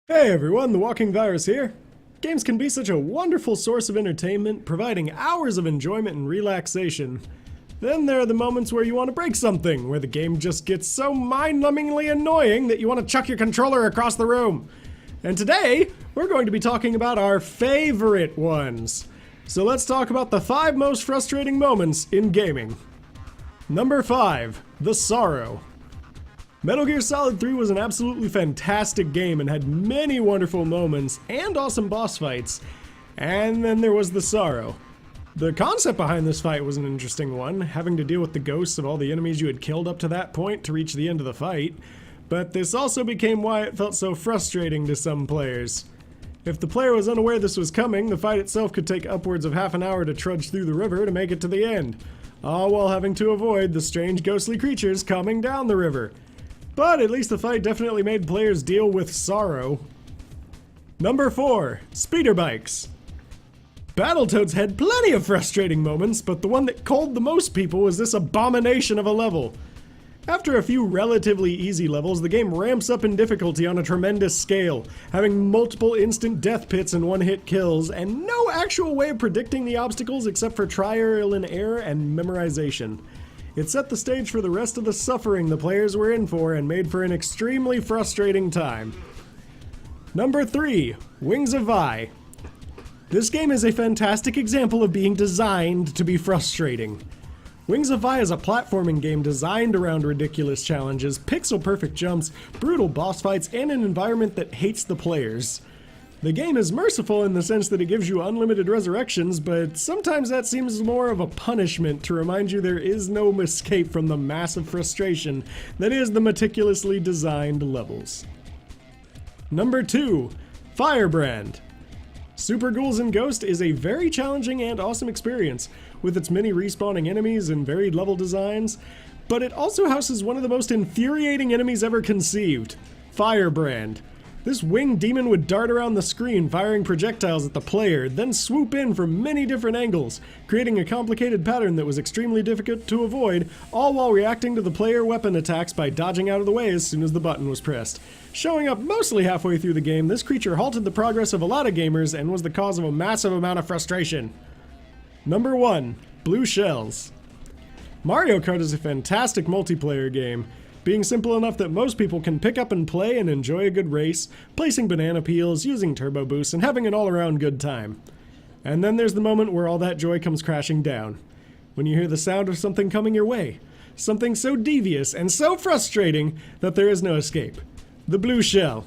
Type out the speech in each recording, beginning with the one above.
Hey everyone, the Walking Virus here. Games can be such a wonderful source of entertainment, providing hours of enjoyment and relaxation. Then there are the moments where you want to break something, where the game just gets so mind-numbingly annoying that you want to chuck your controller across the room. And today, we're going to be talking about our favorite ones. So let's talk about the 5 most frustrating moments in gaming. Number 5, the sorrow. Metal Gear Solid 3 was an absolutely fantastic game and had many wonderful moments and awesome boss fights. And then there was the sorrow. The concept behind this fight was an interesting one, having to deal with the ghosts of all the enemies you had killed up to that point to reach the end of the fight. But this also became why it felt so frustrating to some players. If the player was unaware this was coming, the fight itself could take upwards of half an hour to trudge through the river to make it to the end, all while having to avoid the strange ghostly creatures coming down the river. But at least the fight definitely made players deal with sorrow. Number 4, speeder bikes. Battletoads had plenty of frustrating moments, but the one that cold the most people was this abomination of a level. After a few relatively easy levels, the game ramps up in difficulty on a tremendous scale, having multiple instant death pits and one-hit kills, and no actual way of predicting the obstacles except for trial and error and memorization. It set the stage for the rest of the suffering the players were in for and made for an extremely frustrating time. Number 3, Wings of Vi. This game is a fantastic example of being designed to be frustrating. Wings of Vi is a platforming game designed around ridiculous challenges, pixel-perfect jumps, brutal boss fights, and an environment that hates the players. The game is merciful in the sense that it gives you unlimited resurrections, but sometimes that seems more of a punishment to remind you there is no escape from the massive frustration that is the meticulously designed levels. Number 2, Firebrand. Super Ghouls and Ghost is a very challenging and awesome experience, with its many respawning enemies and varied level designs, but it also houses one of the most infuriating enemies ever conceived, Firebrand. This winged demon would dart around the screen firing projectiles at the player, then swoop in from many different angles, creating a complicated pattern that was extremely difficult to avoid, all while reacting to the player weapon attacks by dodging out of the way as soon as the button was pressed. Showing up mostly halfway through the game, this creature halted the progress of a lot of gamers and was the cause of a massive amount of frustration. Number 1, Blue Shells. Mario Kart is a fantastic multiplayer game, being simple enough that most people can pick up and play and enjoy a good race, placing banana peels, using turbo boosts, and having an all-around good time. And then there's the moment where all that joy comes crashing down. When you hear the sound of something coming your way. Something so devious and so frustrating that there is no escape. The Blue Shell.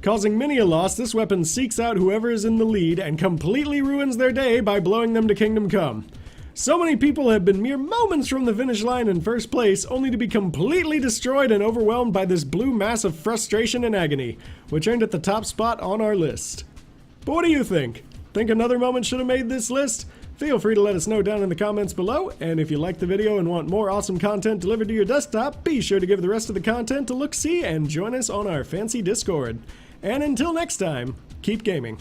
Causing many a loss, this weapon seeks out whoever is in the lead and completely ruins their day by blowing them to Kingdom Come. So many people have been mere moments from the finish line in first place, only to be completely destroyed and overwhelmed by this blue mass of frustration and agony, which earned it the top spot on our list. But what do you think? Think another moment should have made this list? Feel free to let us know down in the comments below, and if you liked the video and want more awesome content delivered to your desktop, be sure to give the rest of the content a look-see and join us on our fancy Discord. And until next time, keep gaming.